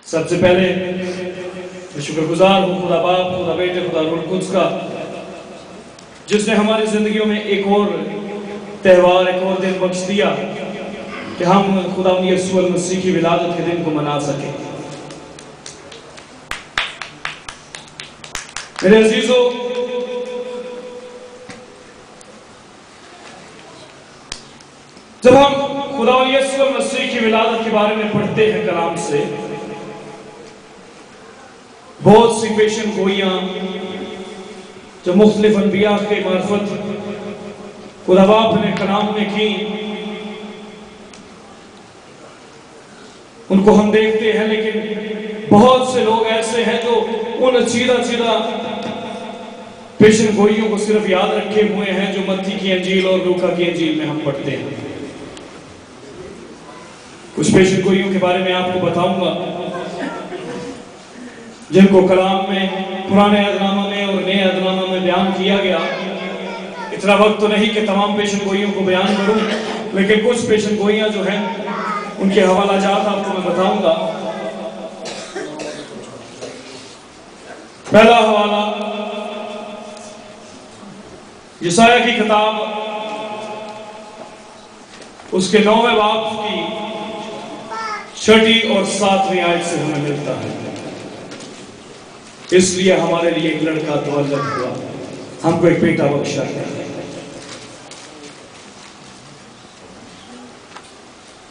सबसे पहले मैं शुक्रगुजार हूँ खुदा बाप, खुदा बेटे, खुदा रूह कुद्स का, जिसने हमारी जिंदगियों में एक और त्यौहार, एक और दिन बख्श दिया कि हम खुदा यीशु मसीह की विलादत के दिन को मना सके। मेरे अजीजों, जब हम खुदा यीशु मसीह की विलादत के बारे में पढ़ते हैं कलाम से, बहुत सी पेशन गोइयां जो मुख्तलिफ अनबिया के मार्फत खुदा बाप ने कलाम में की, उनको हम देखते हैं। लेकिन बहुत से लोग ऐसे हैं जो उन सीधा पेशन गोइयों को सिर्फ याद रखे हुए हैं जो मत्ती की अंजील और लूका की अंजील में हम पढ़ते हैं। कुछ पेशन गोइयों के बारे में आपको बताऊंगा जिनको कलाम में, पुराने अहदनामा में और नए अहदनामा में बयान किया गया। इतना वक्त तो नहीं कि तमाम पेशन गोइयों को बयान करूं, लेकिन कुछ पेशन गोइयां जो हैं उनके हवाला जात आपको मैं बताऊंगा। पहला हवाला यशायाह की किताब, उसके 9वें बाब की 6 और 7वीं आयत से हमें मिलता है। इसलिए हमारे लिए एक लड़का तवल्लद हुआ, हमको एक बेटा बख्शा गया।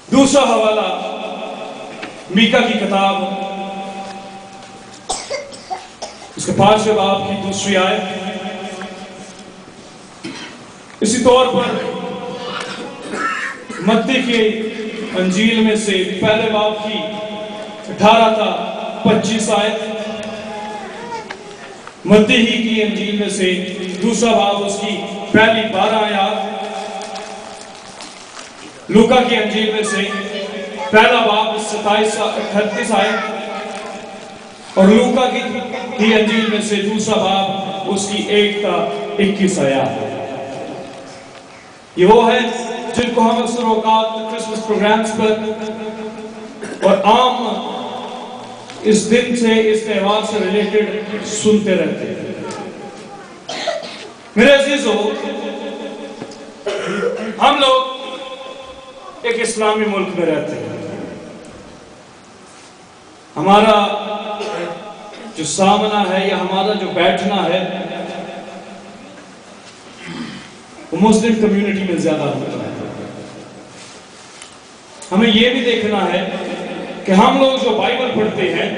दूसरा हवाला मीका की किताब, उसके 5वें बाब की 2री आयत। इसी तौर पर मत्ती की अंजील में से पहले बाब की 18 था 25 आयत, मत्ती ही की अंजील में से दूसरा बाब उसकी पहली 12 आयत, लूका की अंजील में से पहला बाब 27-38 आयत और लूका की अंजील में से दूसरा बाब उसकी 1-21 आयत। ये वो है जिनको हम अक्सर औकात क्रिसमस प्रोग्राम्स पर और आम इस दिन से, इस त्यौहार से रिलेटेड सुनते रहते हैं। मेरे अजीजों, हम लोग एक इस्लामी मुल्क में रहते हैं। हमारा जो सामना है या हमारा जो बैठना है वो मुस्लिम कम्युनिटी में ज्यादा होता है। हमें यह भी देखना है कि हम लोग जो बाइबल पढ़ते हैं,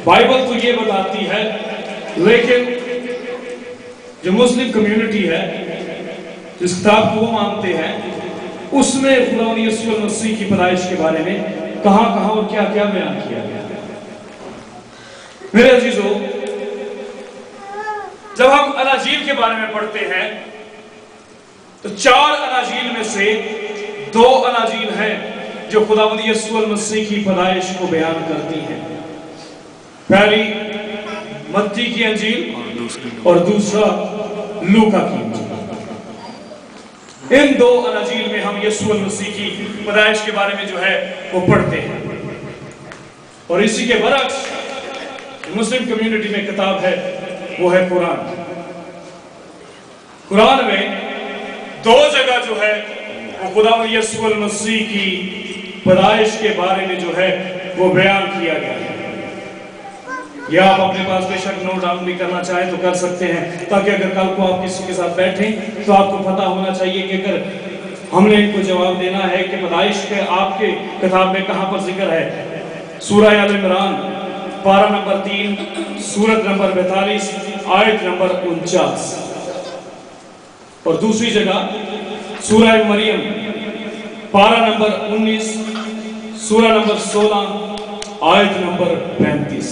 बाइबल तो ये बताती है, लेकिन जो मुस्लिम कम्युनिटी है, जिस किताब को वो मानते हैं, उसमें खुदा यीशु मसीह की पैदाइश के बारे में कहां और क्या क्या बयान किया गया। मेरे अजीजों, जब हम अनाजील के बारे में पढ़ते हैं तो 4 अनाजील में से 2 अनाजील हैं जो खुदावंद यीशु मसीह की पैदाइश को बयान करती हैं। पहली मत्ती की अंजील और दूसरा लूका की अंजील। इन 2 अनाजील में हम यीशु मसीह की पैदाइश के बारे में जो है वो पढ़ते हैं। और इसी के बरक्स मुस्लिम कम्युनिटी में किताब है, वो है कुरान। कुरान में 2 जगह जो है वो खुदावंद यीशु मसीह की पैदाइश के बारे में जो है वो बयान किया गया है। या आप अपने पास बेशक नोट डाउन भी करना चाहें तो कर सकते हैं, ताकि अगर कल को आप किसी के साथ बैठें तो आपको पता होना चाहिए कि अगर हमने इनको जवाब देना है कि पैदाइश के आपके किताब में कहां पर जिक्र है। सूरह आल इमरान पारा नंबर 3, सूरत नंबर 42, आयत नंबर 49। और दूसरी जगह सूरह मरियम पारा नंबर 19, सूरह नंबर 16, आयत नंबर 35।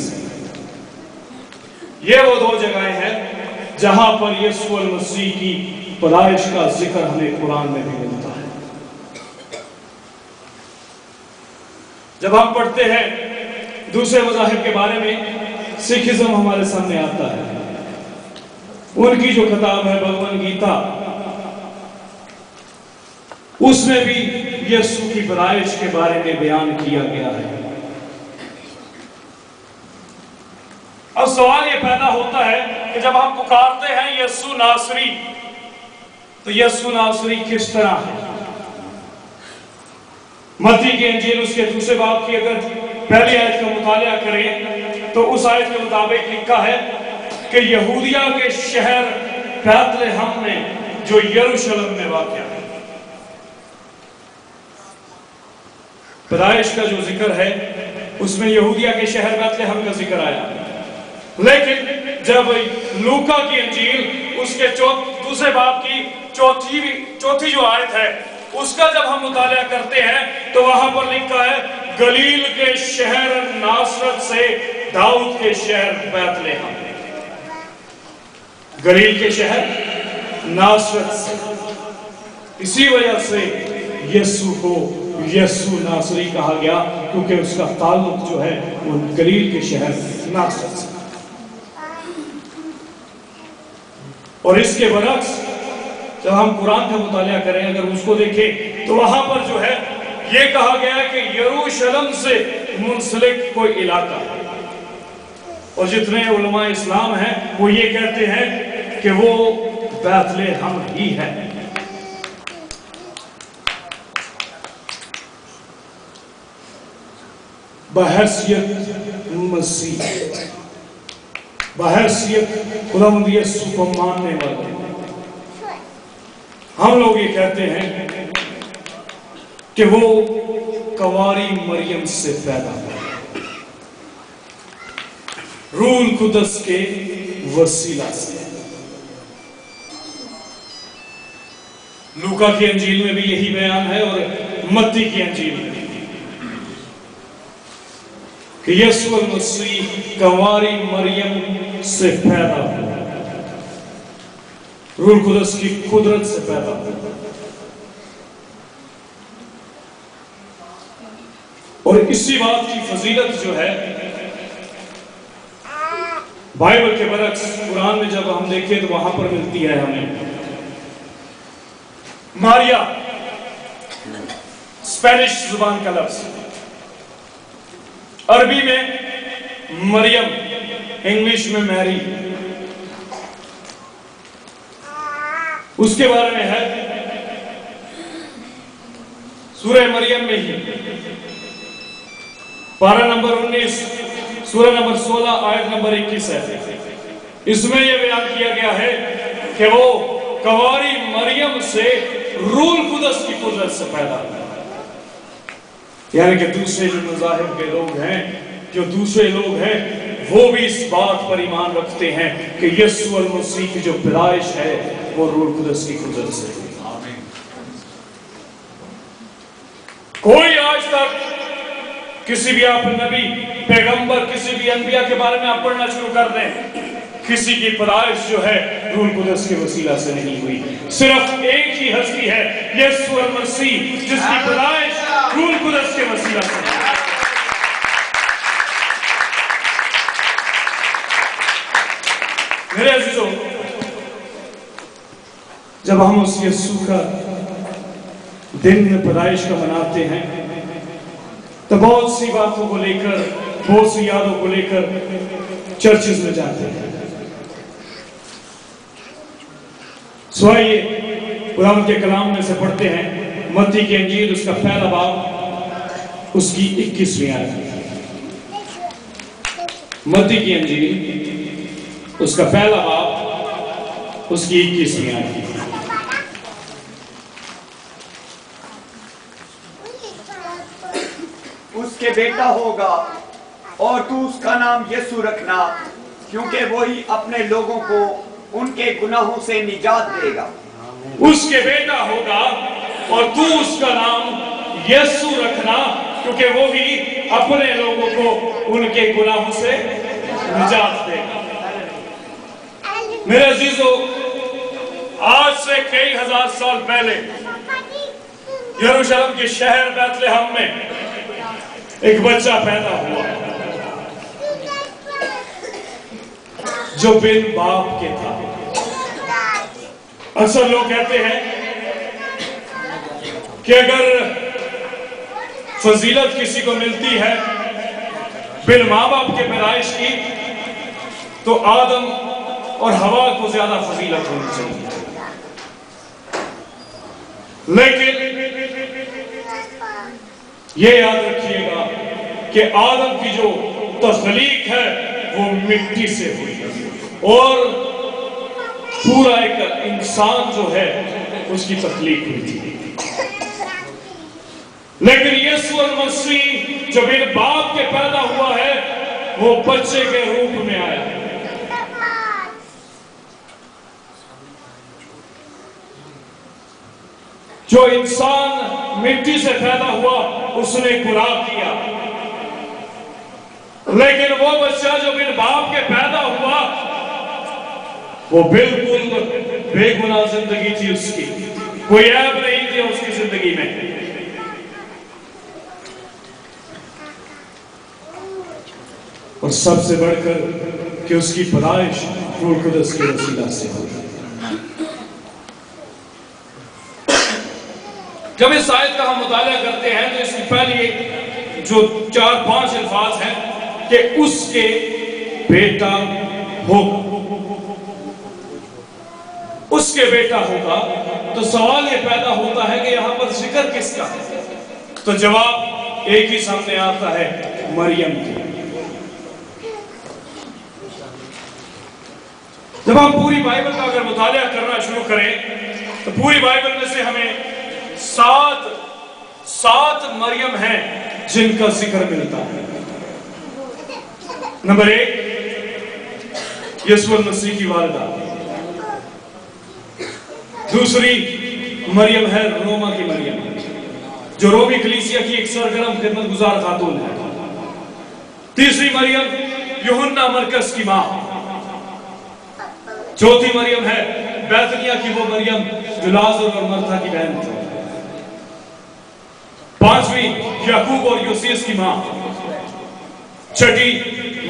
ये वो 2 जगहें हैं जहां पर यीशु मसीह की पैदाइश का जिक्र हमें कुरान में भी मिलता है। जब हम पढ़ते हैं दूसरे मज़ाहिब के बारे में, सिखिज्म हमारे सामने आता है। उनकी जो किताब है भगवद गीता, उसमें भी यीशु की पैदाइश के बारे में बयान किया गया है। अब सवाल ये पैदा होता है कि जब हम पुकारते हैं यीशु नासरी, तो यीशु नासरी किस तरह है? मत्ती की इंजील उसके दूसरे बाब की अगर पहली आयत का मुताला करें तो उस आयत के मुताबिक लिखा है कि यहूदिया के शहर बैतलहम में जो यरूशलेम में वाक़या है। पैदाइश का जो जिक्र है उसमें यहूदिया के शहर बैतलहम का जिक्र आया, लेकिन जब लूका की इंजील उसके दूसरे बाब की चौथी जो आयत है उसका जब हम मुताला करते हैं तो वहां पर लिखा है गलील के शहर नासरत से दाऊद के शहर बैतलहम। गलील के शहर नासरत से, इसी वजह से यीशु को यीशु नासरी कहा गया क्योंकि उसका ताल्लुक जो है वो गलील के शहर नासरत से। और इसके बरक्स जब हम कुरान का मुताला करें, अगर उसको देखें तो वहां पर जो है ये कहा गया है कि यरूशलेम से मुंसलिक कोई इलाका है। और जितने उलमा इस्लाम हैं वो ये कहते हैं कि वो बैतलहम ही है। बहैसियत मसीह, बहैसियत खुदावंद यीशु को मानने वाले हम लोग ये कहते हैं कि वो कवारी मरियम से पैदा हुआ, रूल कुदस के वसीला से। लूका की अंजील में भी यही बयान है और मत्ती की अंजील में कि यीशु मसीह कवारी मरियम से पैदा हुआ, रूल कुदस की कुदरत से पैदा हुआ। और इसी बात की फजीलत जो है बाइबल के बरक्स कुरान में जब हम देखें तो वहां पर मिलती है हमें। मारिया स्पेनिश जुबान का लफ्ज, अरबी में मरियम, इंग्लिश में मैरी। उसके बारे में है सूरह मरियम में ही पारा नंबर 19 सूरह नंबर 16 आयत नंबर 21 है। इसमें यह बयान किया गया है कि वो कवारी मरियम से रूल कुदस की कुदरत से पैदा हुआ। यानी कि दूसरे जो मज़ाहिब के लोग हैं, जो दूसरे लोग हैं, वो भी इस बात पर ईमान रखते हैं कि यीशु मसीह की जो पैदाइश है वो रूल कुदस की कुदरत से हुई। कोई आज तक किसी भी आप नबी पैगंबर किसी भी अनबिया के बारे में आप पढ़ना शुरू कर दें, किसी की पैदाइश जो है रूल कुदस के वसीला से नहीं हुई। सिर्फ एक ही हस्ती है यीशु मसीह जिसकी पैदाइश रूल कुदस के वसीला से। मेरे अजीजों, जब हम उस यीशु का दिन पैदाइश का मनाते हैं तो बहुत सी बातों को लेकर, बहुत सी यादों को लेकर चर्चेस में जाते हैं। आइए कुरान के कलाम में से पढ़ते हैं मत्ती की अंजील उसका पहला बाब उसकी 21वीं आयत। मत्ती की अंजील उसका पहला बाब उसकी 21वीं आयत। उसके बेटा होगा और तू उसका नाम यीशु रखना, क्योंकि वही अपने लोगों को उनके गुनाहों से निजात देगा। उसके बेटा होगा और तू उसका नाम यीशु रखना, क्योंकि वो ही अपने लोगों को उनके गुनाहों से निजात देगा। मेरे अजीजों, आज से कई हजार साल पहले यरूशलेम के शहर बैतलहम में एक बच्चा पैदा हुआ जो बिन बाप के था। अक्सर लोग कहते हैं कि अगर फजीलत किसी को मिलती है बिन माँ बाप के पैदाइश की, तो आदम और हवा को ज्यादा फजीलत होनी चाहिए। लेकिन ये याद रखिएगा कि आदम की जो तख्लीक है वो मिट्टी से हुई और पूरा एक इंसान जो है उसकी तख्लीक हुई थी। लेकिन यीशु मसीह जो बिन बाप के पैदा हुआ है वो बच्चे के रूप में आया। जो इंसान मिट्टी से पैदा हुआ उसने गुनाह किया, लेकिन वो बच्चा जो बिन बाप के पैदा हुआ वो बिल्कुल बेगुनाह जिंदगी थी उसकी, कोई ऐब नहीं थी उसकी जिंदगी में। और सबसे बढ़कर कि उसकी पैदाइश रूह कुदस के वसीला से हुई। जब इस आयत का हम मुताला करते हैं तो इसकी पहले जो 4-5 अल्फाज हैं कि उसके बेटा होगा, उसके बेटा होगा, तो सवाल ये पैदा होता है कि यहां पर जिक्र किसका है? तो जवाब एक ही सामने आता है, मरियम की। जब हम पूरी बाइबल का अगर मुताला करना शुरू करें तो पूरी बाइबल में से हमें सात मरियम हैं जिनका जिक्र मिलता है। नंबर 1 यीशु मसीह की वालिदा, दूसरी मरियम है रोमा की मरियम जो रोमी कलीसिया की एक सरगर्म खिदमतगुजार खातून है। तीसरी मरियम यूहन्ना मरकस की मां। चौथी मरियम है बैतनिया की वो मरियम जो लाजर और मरथा की बहन थी। पांचवी याकूब और यूसियस की मां। छठी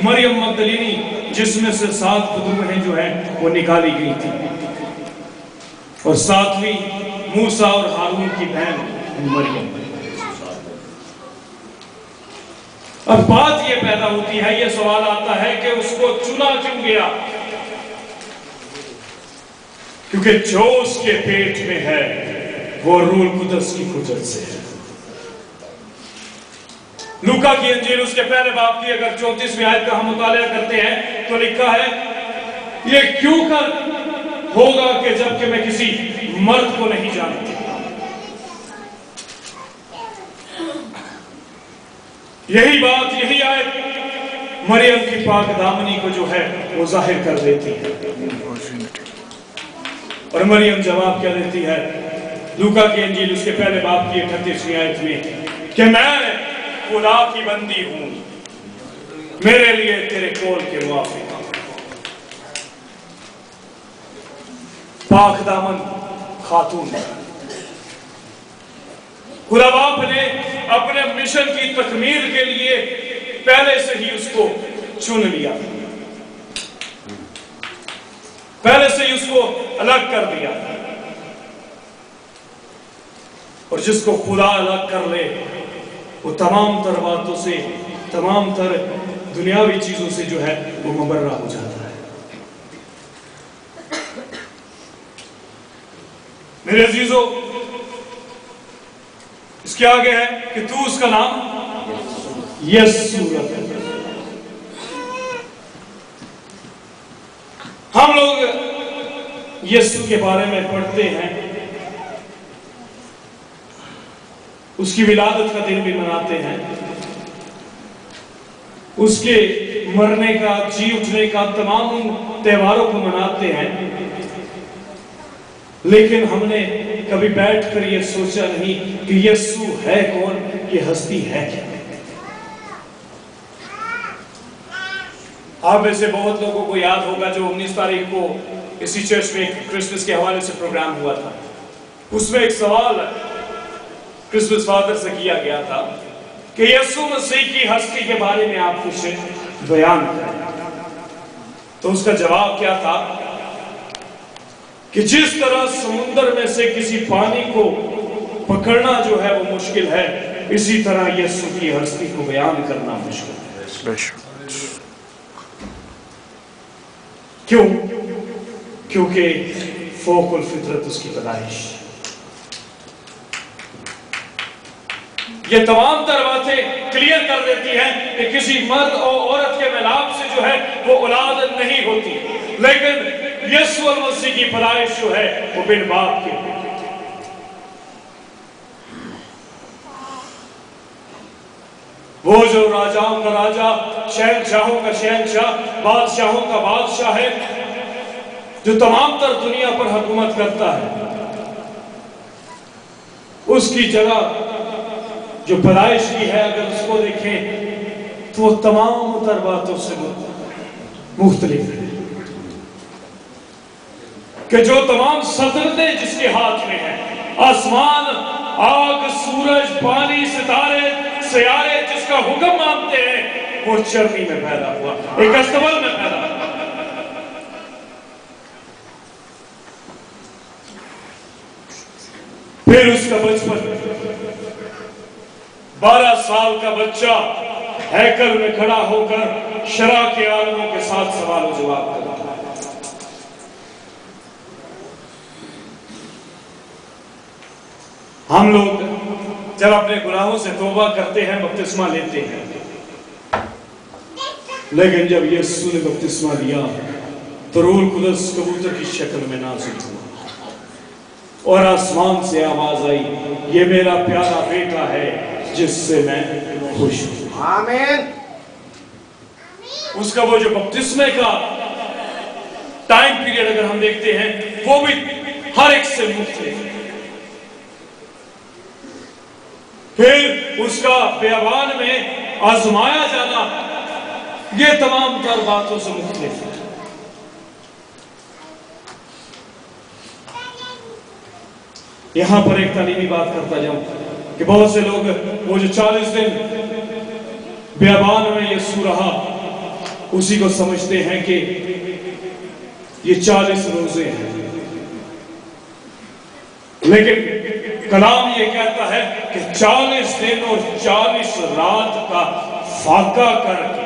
मरियम मगदलीनी जिसमें से 7 बदूहें जो है वो निकाली गई थी। और 7वीं मूसा और हारून की बहन मरियम। अब बात ये पैदा होती है, ये सवाल आता है कि उसको चुना क्यों गया? क्योंकि जो उसके पेट में है वो रूह कुदस की कुदरत से है। लूका की अंजील उसके पहले बाब की अगर 34वीं आयत का हम मुताला करते हैं तो लिखा है, ये क्यों कर होगा कि जबकि मैं किसी मर्द को नहीं जानती। यही बात, यही आयत मरियम की पाक दामनी को जो है वो जाहिर कर देती है। और मरियम जवाब क्या देती है लूका की अंजील उसके पहले बाब की 38वीं आयत में कि मैं खुदा की बंदी हूं, मेरे लिए तेरे कौल के मुआफिक। पाक दामन खातून, खुदा बाप ने अपने मिशन की तकमील के लिए पहले से ही उसको चुन लिया, पहले से ही उसको अलग कर दिया। और जिसको खुदा अलग कर ले वो तमाम तर बातों से, तमाम तर दुनियावी चीजों से जो है वो मुबर्रा हो जाता है। मेरे अजीजों, इसके आगे है कि तू उसका नाम यीशु रख। हम लोग यीशु के बारे में पढ़ते हैं, उसकी विलादत का दिन भी मनाते हैं, उसके मरने का, जी उठने का, तमाम त्योहारों को मनाते हैं। लेकिन हमने कभी बैठकर यह सोचा नहीं कि यीशु है कौन, ये हस्ती है क्या। आप में से बहुत लोगों को याद होगा जो 19 तारीख को इसी चर्च में क्रिसमस के हवाले से प्रोग्राम हुआ था, उसमें एक सवाल क्रिसमस फादर से किया गया था कि यीशु मसीह की हस्ती के बारे में आप कुछ बयान करें। तो उसका जवाब क्या था कि जिस तरह समुद्र में से किसी पानी को पकड़ना जो है वो मुश्किल है, इसी तरह यीशु की हस्ती को बयान करना मुश्किल है। क्यों? क्योंकि फौकुल फितरत उसकी पैदाइश। ये तमाम तर बातें क्लियर कर देती हैं कि किसी मर्द और औरत के मिलाप से जो है वो औलाद नहीं होती, लेकिन यीशु मसीह की पैदाइश जो है वो बिन बाप की। वो जो राजाओं का राजा, शहंशाहों का शहंशाह, बादशाहों का बादशाह है, जो तमाम तर दुनिया पर हुकूमत करता है, उसकी जगह जो पैदाइश की है अगर उसको देखें तो वो तमाम तर बातों से मुख्तलिफ है। कि जो तमाम सल्तनतें जिसके हाथ में है, आसमान, आग, सूरज, पानी, सितारे, सयारे जिसका हुक्म मानते हैं, वो चरनी में पैदा हुआ, एक अस्तबल में पैदा हुआ। फिर उसका बचपन, 12 साल का बच्चा हैकल में खड़ा होकर शरा के आलमों के साथ सवाल जवाब करता है। हम लोग जब अपने गुनाहों से तौबा करते हैं, बपतिस्मा लेते हैं, लेकिन जब यीशु ने बपतिस्मा लिया तो रूह कुदस कबूतर की शक्ल में नाज़िल हुआ और आसमान से आवाज आई, ये मेरा प्यारा बेटा है जिससे मैं खुश हूं। आमीन। उसका वो जो बपतिस्मे का टाइम पीरियड अगर हम देखते हैं वो भी हर एक से मुख्तलिफ है। फिर उसका बेअबान में आजमाया जाना, ये तमाम तर बातों से मुख्तलिफ है। यहां पर एक तालीमी बात करता जाऊं कि बहुत से लोग वो जो 40 दिन बेअबान में यीशु रहा, उसी को समझते हैं कि ये 40 रोजे हैं, लेकिन कलाम ये कहता है कि 40 दिन और 40 रात का फाका करके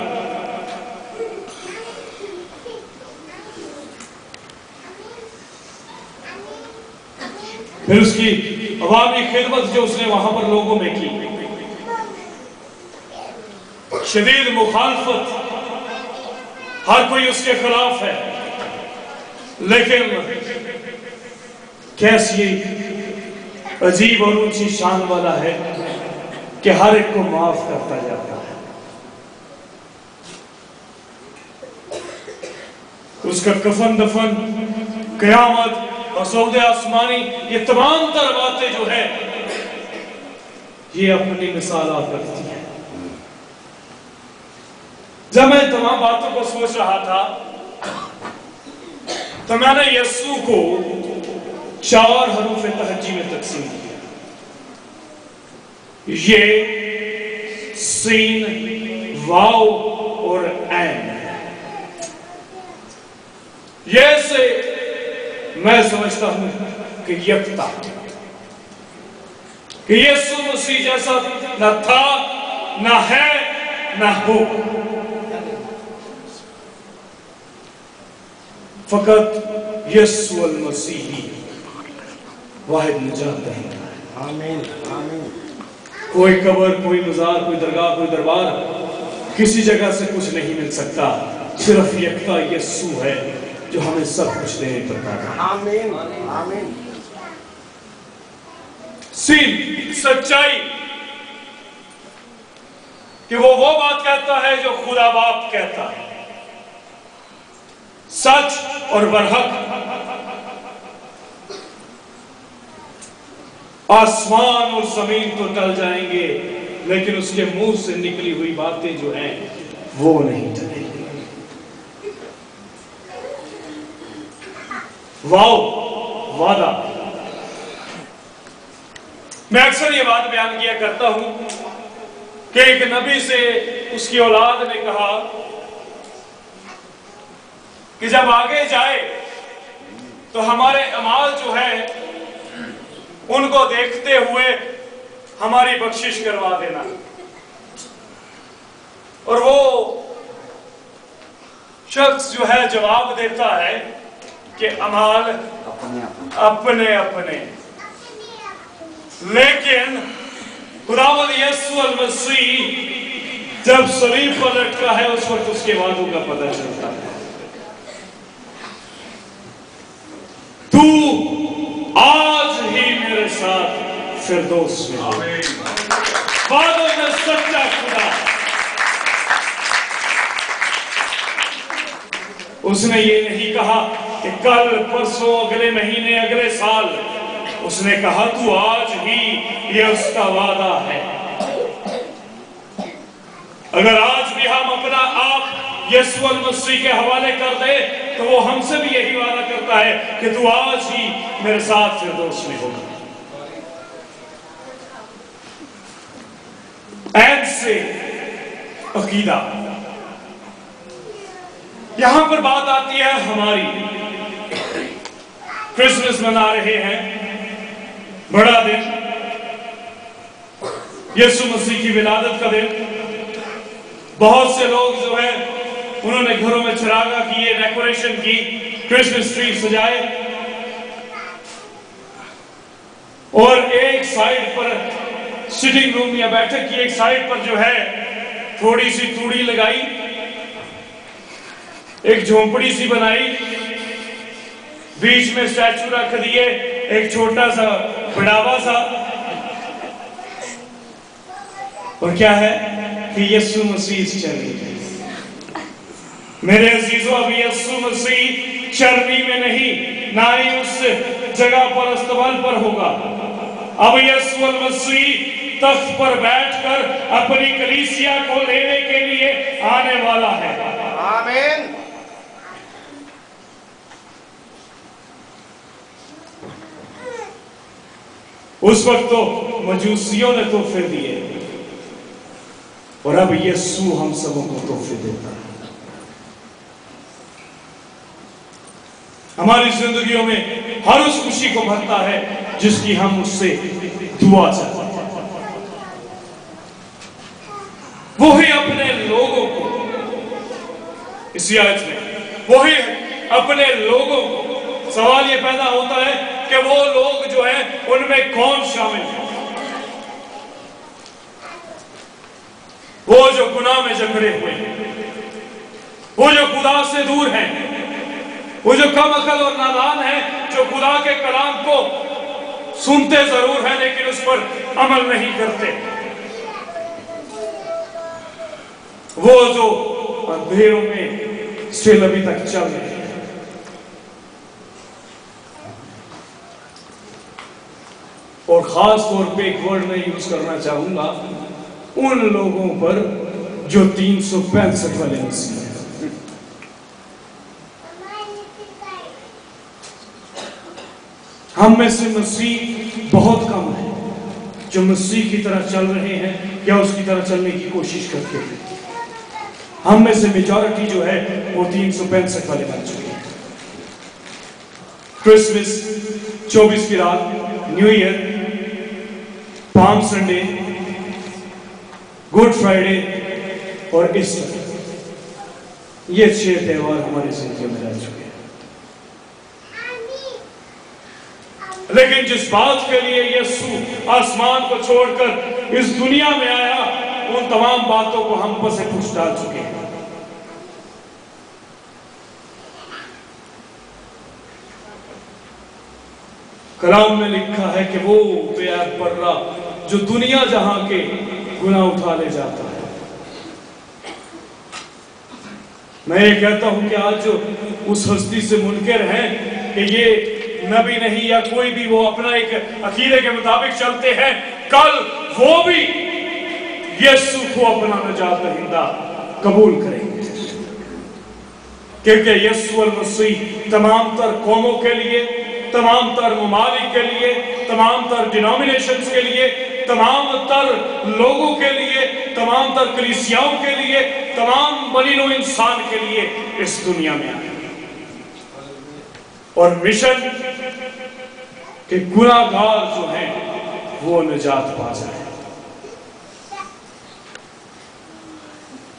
फिर उसकी अवामी खिदमत जो उसने वहां पर लोगों में की, शदीद मुखालफत, हर कोई उसके खिलाफ है, लेकिन कैसी अजीब और ऊंची शान वाला है कि हर एक को माफ करता जाता है। उसका कफन दफन, कयामत, मसूद आसमानी, ये तमाम तर बातें जो है ये अपनी मिसालात करती है। जब मैं तमाम बातों को सोच रहा था तो मैंने यीशु को 4 हरूफ तहज्जी में तकसीम किया। ये, सीन, वाव और ऐन। ये से मैं समझता हूं कि यकता, कि यीशु मसीह जैसा न था, न है, न हो, फकत यीशु मसीह ही वाहिद निजात दहिंदा है। आमीन आमीन। कोई कब्र, कोई मजार, कोई दरगाह, कोई दरबार, किसी जगह से कुछ नहीं मिल सकता। सिर्फ यकता यीशु है जो हमें सब कुछ देने पर काबिल है। आमीन आमीन। सीन, सच्चाई, कि वो बात कहता है जो खुदा बाप कहता है, सच और बरहक। आसमान और जमीन तो टल जाएंगे, लेकिन उसके मुंह से निकली हुई बातें जो हैं वो नहीं टलेंगी। वाओ, वादा। मैं अक्सर ये बात बयान किया करता हूं कि एक नबी से उसकी औलाद ने कहा कि जब आगे जाए तो हमारे अमाल जो है उनको देखते हुए हमारी बख्शिश करवा देना। और वो शख्स जो है जवाब देता है कि अमाल अपने अपने, लेकिन खुदावंद यीशु मसीह जब सलीब पर लटका है उस वक्त उसके वादों का पता चलता है। तू आज ही मेरे साथ फिरदौस में, वादों में सच्चा खुदा। उसने ये नहीं कहा कि कल परसों अगले महीने अगले साल, उसने कहा तू आज ही, ये उसका वादा है। अगर आज भी हम अपना आप यीशु मसीह के हवाले कर दे तो वो हमसे भी यही वादा करता है कि तू आज ही मेरे साथ फिरदौस में होगा। ऐद से अकीदा, यहां पर बात आती है हमारी। क्रिसमस मना रहे हैं, बड़ा दिन, यीशु मसीह की विलादत का दिन। बहुत से लोग जो है उन्होंने घरों में चिरागा किए, डेकोरेशन की, क्रिसमस ट्री सजाए, और एक साइड पर सिटिंग रूम या बैठक की एक साइड पर जो है थोड़ी सी तूड़ी लगाई, एक झोंपड़ी सी बनाई, बीच में स्टैचू रख दिए, एक छोटा सा बढ़ावा सा, और क्या है कि यीशु मसीह चरनी है। मेरे अजीजों, अब यीशु मसीह चरनी में नहीं, ना ही उस जगह पर अस्तबल पर होगा। अब यीशु मसीह तख्त पर बैठकर अपनी कलीसिया को लेने के लिए आने वाला है। आमीन। उस वक्त तो मजूसियों ने तोहफे दिए, और अब यीशु हम सबों को तोहफे देता है। हमारी जिंदगियों में हर उस खुशी को भरता है जिसकी हम उससे दुआ चाहते हैं। वो ही अपने लोगों को, इस आयत में वो ही अपने लोगों को, सवाल ये पैदा होता है कि वो लोग जो है उनमें कौन शामिल है? वो जो गुनाह में जकड़े हुए हैं, वो जो खुदा से दूर हैं, वो जो कम अकल और नादान हैं, जो खुदा के कलाम को सुनते जरूर हैं लेकिन उस पर अमल नहीं करते, वो जो अंधेरों में स्टिल अभी तक चल रहे हैं। और खास तौर पे एक वर्ड मैं यूज करना चाहूंगा उन लोगों पर जो 365 वाले मसीह हैं। हम में से मसीह बहुत कम है जो मसीह की तरह चल रहे हैं या उसकी तरह चलने की कोशिश करते हैं। हम में से मेजॉरिटी जो है वो 365 वाले बन चुके हैं। क्रिसमस, 24 की रात, new year, palm Sunday, good Friday और ईस्टर, ये 6 त्योहार हमारी जिंदगी में रह चुके हैं। लेकिन जिस बात के लिए यीशु आसमान को छोड़कर इस दुनिया में आया, उन तमाम बातों को हम पर से पूछ डाल चुके हैं। कलाम में लिखा है कि वो बेअब पर्रा जो दुनिया जहां के गुनाह उठा ले जाता है। मैं ये कहता हूं कि आज जो उस हस्ती से मुनकर हैं कि ये नबी नहीं या कोई भी, वो अपना एक अकीदे के मुताबिक चलते हैं, कल वो भी यीशु को अपना निजात दहिंदा कबूल करेंगे, क्योंकि यीशु मसीह तमाम तर कौमों के लिए, तमाम तर ममालिक के लिए, तमाम तर डिनोमिनेशंस के लिए, तमाम तर लोगों के लिए, तमाम तर कलीसियाओं के लिए, तमाम बनीनो इंसान के लिए इस दुनिया में आए। और मिशन के गुनाहगार जो हैं वो निजात पा जाए।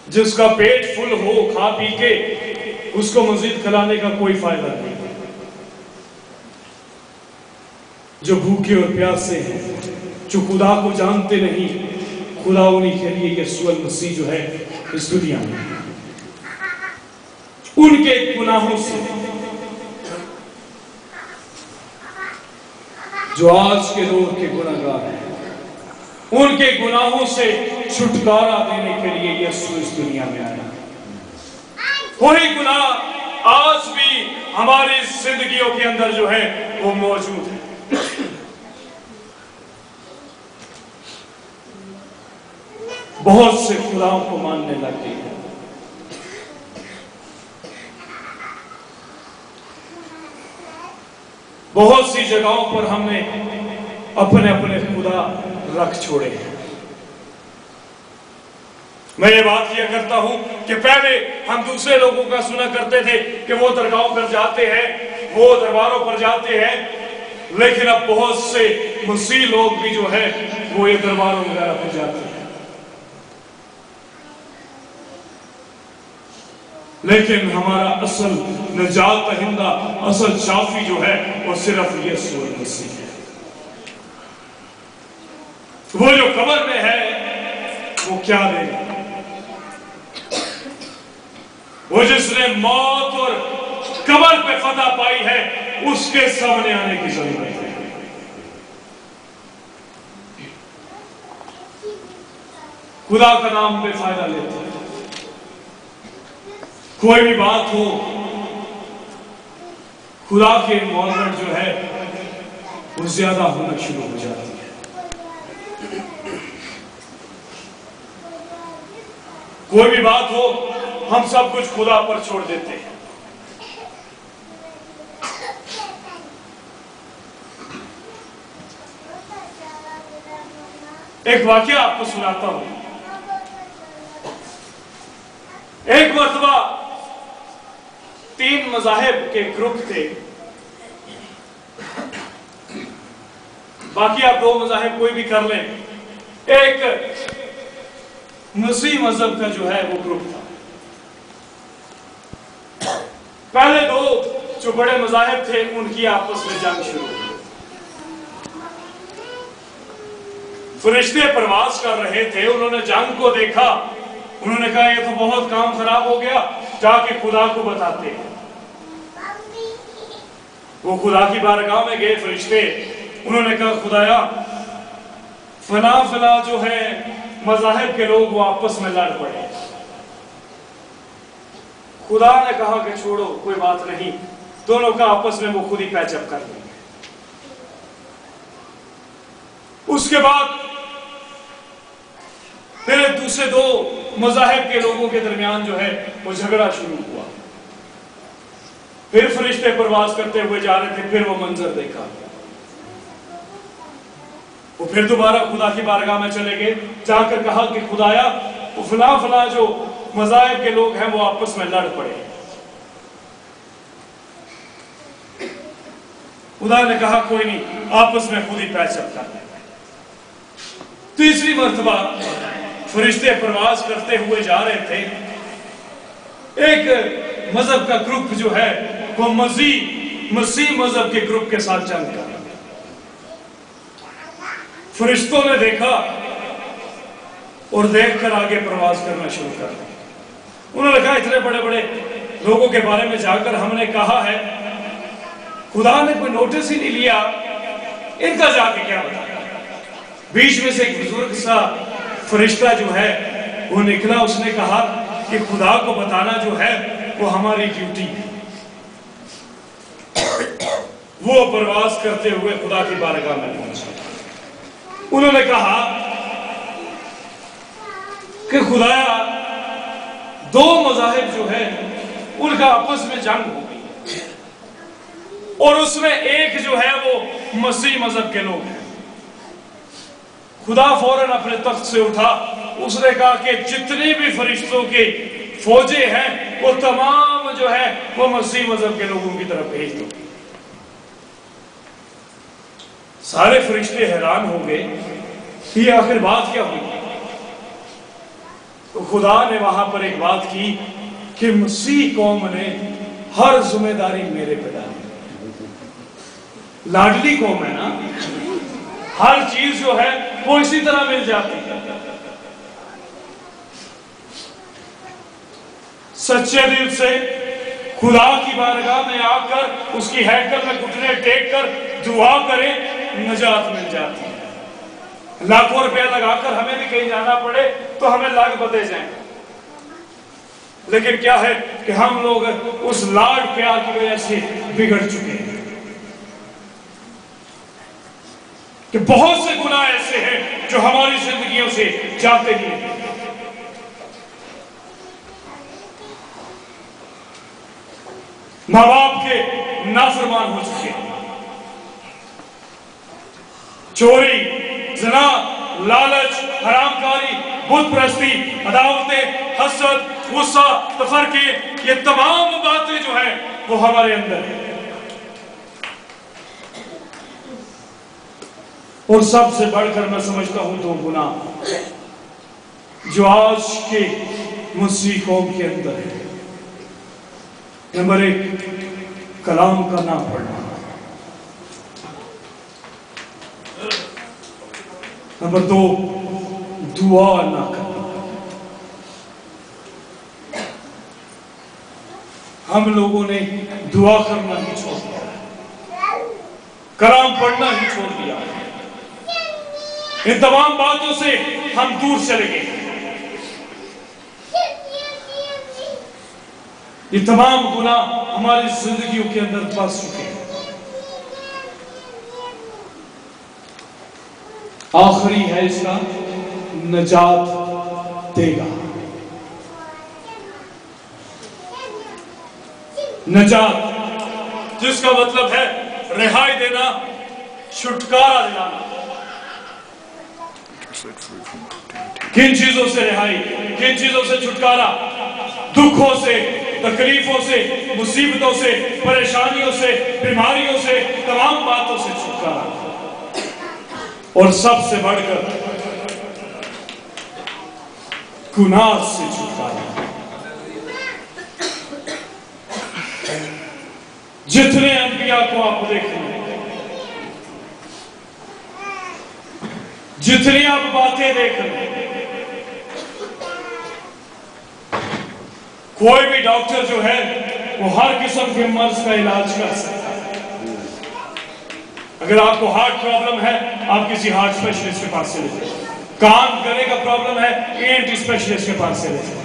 जिसका पेट फुल हो खा पी के, उसको मजीद खिलाने का कोई फायदा नहीं। जो भूखे और प्यासे हैं, जो खुदा को जानते नहीं, खुदा उन्हीं के लिए यीशु मसीह जो है इस दुनिया में उनके गुनाहों से, जो आज के दौर के गुनाहगार हैं, उनके गुनाहों से छुटकारा देने के लिए यीशु इस दुनिया में आया। वही गुनाह आज भी हमारी जिंदगियों के अंदर जो है वो मौजूद है। बहुत से खुदाओं को मानने लग गए हैं। बहुत सी जगहों पर हमने अपने अपने खुदा रख छोड़े हैं। मैं ये बात किया करता हूं कि पहले हम दूसरे लोगों का सुना करते थे कि वो दरगाहों पर जाते हैं, वो दरबारों पर जाते हैं, लेकिन अब बहुत से मसीह लोग भी जो है वो ये दरबारों वगैरह पर जाते हैं। लेकिन हमारा असल निजात दहिंदा, असल शाफी जो है वो सिर्फ यीशु मसीह है। वो जो कब्र में है वो क्या देगा? वो जिसने मौत और कब्र पे फतह पाई है, उसके सामने आने की जरूरत है। खुदा का नाम बेफायदा लेते हैं। कोई भी बात हो, खुदा के मोहब्बत जो है वो ज्यादा होना शुरू हो जाती है। कोई भी बात हो, हम सब कुछ खुदा पर छोड़ देते हैं। एक वाकया आपको सुनाता हूं। एक मर्तबा 3 मज़ाहिब के ग्रुप थे। बाकी आप 2 मज़ाहिब कोई भी कर लें। एक मसीह मजहब का जो है वो ग्रुप था। पहले 2 जो बड़े मज़ाहिब थे उनकी आपस में जंग शुरू हुई। फरिश्ते प्रवास कर रहे थे, उन्होंने जंग को देखा, उन्होंने कहा ये तो बहुत काम खराब हो गया, जाके खुदा को बताते हैं। वो खुदा की बारगाह में गए फरिश्ते, उन्होंने कहा खुदाया फला फला जो है मज़ाहिब के लोग वो आपस में लड़ पड़े। खुदा ने कहा कि छोड़ो कोई बात नहीं, दोनों का आपस में वो खुद ही पैचअप कर लेंगे। उसके बाद फिर दूसरे 2 मज़ाहिब के लोगों के दरमियान जो है वो झगड़ा शुरू हुआ। फिर फरिश्ते प्रवास करते हुए जा रहे थे, फिर वो मंजर देखा। वो फिर दोबारा खुदा की बारगाह में चले गए, जाकर कहा कि खुदाया वो फला फला जो मज़ाहिब के लोग हैं वो आपस में लड़ पड़े। खुदा ने कहा कोई नहीं, आपस में खुद ही पैचअप कर लेंगे। तीसरी मर्तबा फरिश्ते प्रवास करते हुए जा रहे थे। एक मजहब का ग्रुप जो है वो मसीह मजहब के ग्रुप के साथ जंग कर रहा। फरिश्तों ने देखा और देखकर आगे प्रवास करना शुरू कर दिया। उन्होंने कहा इतने बड़े बड़े लोगों के बारे में जाकर हमने कहा है, खुदा ने कोई नोटिस ही नहीं लिया, इनका जाके क्या बताया। बीच में से एक बुजुर्ग सा फरिश्ता जो है वो निकला, उसने कहा कि खुदा को बताना जो है वो हमारी ड्यूटी है। वो प्रवास करते हुए खुदा की बारगाह में पहुंचे। उन्होंने कहा कि खुदाया 2 मज़ाहिब जो है उनका आपस में जंग हो गई और उसमें एक जो है वो मसीह मजहब के लोग हैं। खुदा फौरन अपने तख्त से उठा, उसने कहा कि जितने भी फरिश्तों के फौजे हैं वो तमाम जो है वो मसीह मजहब के लोगों की तरफ भेज दो। सारे फरिश्ते हैरान हो गए कि आखिर बात क्या हुई। तो खुदा ने वहां पर एक बात की कि मसीह कौम ने हर जिम्मेदारी मेरे पे डाली। लाडली कौम है ना, हर चीज जो है वो इसी तरह मिल जाती है। सच्चे दिल से खुदा की बारगाह में आकर उसकी हैकल में घुटने टेक कर दुआ करें, नजात मिल जाती है। लाखों रुपया लगाकर हमें भी कहीं जाना पड़े तो हमें लाख बदे जाएं, लेकिन क्या है कि हम लोग उस लाड प्यार की वजह से बिगड़ चुके हैं कि बहुत से गुनाह ऐसे हैं जो हमारी जिंदगियों से जाते ही नहीं। माँ बाप के नाफरमान हो चुके हैं, चोरी, ज़िना, लालच, हरामकारी, बुत परस्ती, अदावतें, हसद, गुस्सा, तफरके, ये तमाम बातें जो है वो हमारे अंदर है। और सबसे बढ़कर मैं समझता हूं दो गुनाह जो आज के मसीह कौम के अंदर है। नंबर एक, कलाम का ना पढ़ना। नंबर दो, दुआ ना करना। हम लोगों ने दुआ करना ही छोड़ दिया, कलाम पढ़ना ही छोड़ दिया। इन तमाम बातों से हम दूर चले गए। ये तमाम गुनाह हमारी जिंदगियों के अंदर फंस चुके हैं। आखिरी है इसका, नजात देगा। नजात जिसका मतलब है रिहाई देना, छुटकारा दिलाना। किन चीजों से रिहाई, किन चीजों से छुटकारा? दुखों से, तकलीफों से, मुसीबतों से, परेशानियों से, बीमारियों से, तमाम बातों से छुटकारा। और सबसे बढ़कर गुनाह से छुटकारा। जितने अंबिया को आप देखें, जितनी आप बातें देख रहे हैं, कोई भी डॉक्टर जो है वो हर किस्म के मर्ज का इलाज कर सकता है। अगर आपको हार्ट प्रॉब्लम है, आप किसी हार्ट स्पेशलिस्ट के पास चले जाए। कान गले का प्रॉब्लम है, ENT स्पेशलिस्ट के पास चले जाए।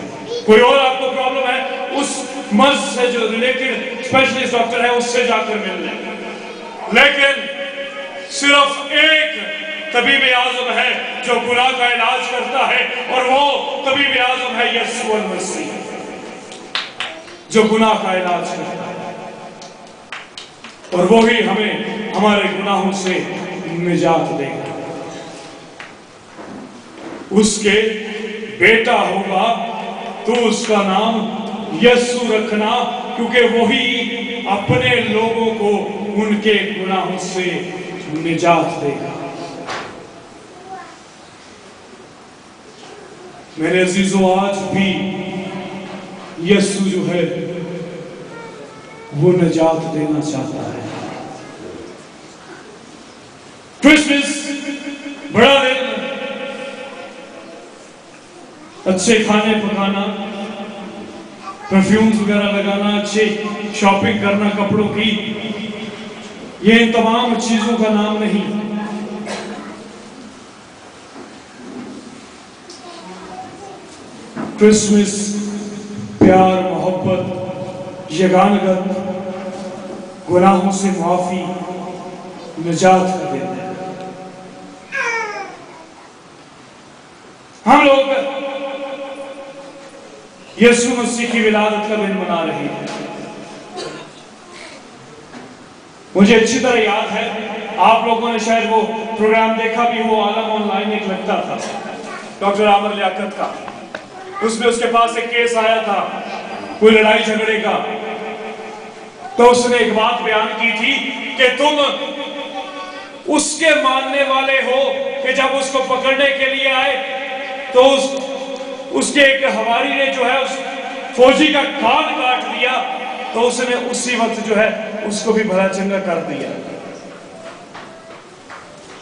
कोई और आपको प्रॉब्लम है, उस मर्ज से जो रिलेटेड स्पेशलिस्ट डॉक्टर है उससे जाकर मिल लें। लेकिन सिर्फ एक तबीब आज़म है जो गुनाह का इलाज करता है, और वो तबीब आज़म है यीशु मसीह, जो गुनाह का इलाज करता है। और वो ही हमें हमारे गुनाहों से निजात देगा। उसके बेटा होगा तो उसका नाम यीशु रखना, क्योंकि वही अपने लोगों को उनके गुनाहों से निजात देगा। मेरे अजीजों, आज भी यीशु जो है वो निजात देना चाहता है। क्रिसमस बड़ा दिन, अच्छे खाने पकाना, परफ्यूम्स वगैरह लगाना, अच्छे शॉपिंग करना कपड़ों की, ये इन तमाम चीजों का नाम नहीं। क्रिसमस प्यार, मोहब्बत, यगानगत, गुनाहों से माफी, निजात का दिन है। हम लोग यीशु मसीह की विलादत का दिन मना रहे हैं। मुझे अच्छी तरह याद है, आप लोगों ने शायद वो प्रोग्राम देखा भी हो, आलम ऑनलाइन एक लगता था डॉक्टर आमर लियाकत का। उसमें उसके पास एक केस आया था कोई लड़ाई झगड़े का, तो उसने एक बात बयान की थी कि तुम उसके मानने वाले हो कि जब उसको पकड़ने के लिए आए तो उसके एक हवारी ने जो है उस फौजी का कान काट दिया तो उसने उसी वक्त जो है उसको भी भला चंगा कर दिया।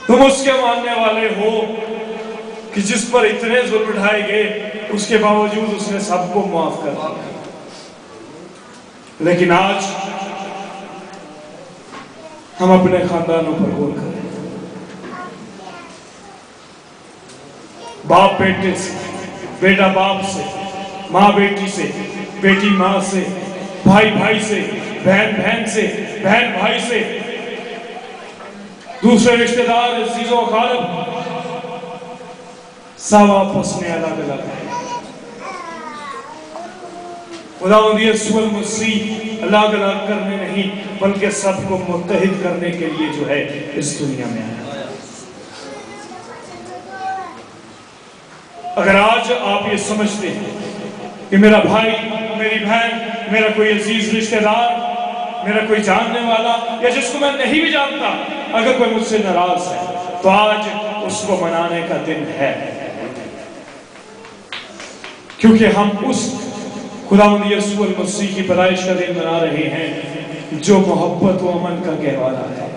तुम उसके मानने वाले हो कि जिस पर इतने जुल्म उठाए गए उसके बावजूद उसने सबको माफ कर दिया। लेकिन आज हम अपने खानदानों पर गौर करें, बाप बेटे से, बेटा बाप से, माँ बेटी से, बेटी माँ से, भाई भाई से, बहन बहन से, बहन भाई से, दूसरे रिश्तेदार, अजीजों अकारब, सब आपस में अलग अलग है। खुदावंद यीशु मसीह अलग अलग करने नहीं बल्कि सबको मुत्तहिद करने के लिए जो है इस दुनिया में आया। अगर आज आप ये समझते हैं कि मेरा भाई, मेरी बहन, मेरा कोई अजीज रिश्तेदार, मेरा कोई जानने वाला या जिसको मैं नहीं भी जानता, अगर कोई मुझसे नाराज है तो आज उसको मनाने का दिन है, क्योंकि हम उस खुदावंद यीशु मसीह की पैदाइश का दिन मना रहे हैं जो मोहब्बत व अमन का गहवारा है।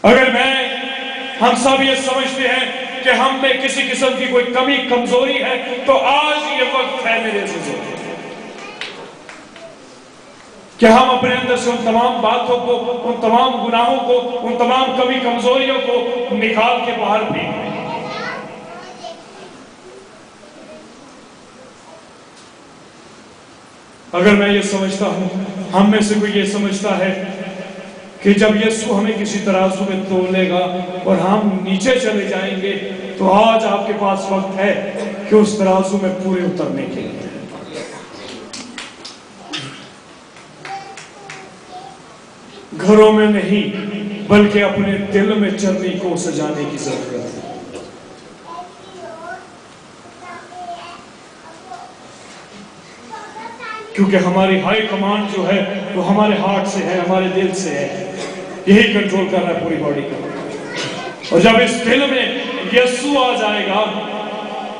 अगर हम सब ये समझते हैं कि हम में किसी किस्म की कोई कमी कमजोरी है तो आज ये वक्त है मेरे अज़ीज़ों कि हम अपने अंदर से उन तमाम बातों को, उन तमाम गुनाहों को, उन तमाम कमी कमजोरियों को निकाल के बाहर फेंक। अगर मैं ये समझता हूं, हम में से कोई ये समझता है कि जब यीशु हमें किसी तराजू में तोलेगा और हम नीचे चले जाएंगे, तो आज आपके पास वक्त है कि उस तराजू में पूरे उतरने के लिए। घरों में नहीं बल्कि अपने दिल में चरनी को सजाने की जरूरत है। क्योंकि हमारी हाई कमांड जो है वो हमारे हार्ट से है, हमारे दिल से है, यही कंट्रोल कर रहा है पूरी बॉडी को। और जब इस दिल में यीशु आ जाएगा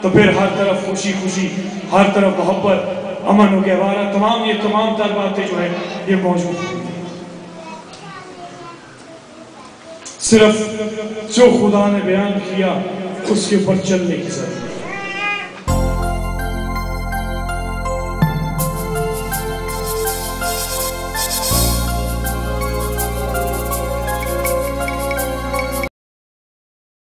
तो फिर हर तरफ खुशी खुशी, हर तरफ मोहब्बत, अमन व गहवारा, तमाम तर बातें जो है ये मौजूद है। सिर्फ जो खुदा ने बयान किया उसके ऊपर चलने की जरूरत।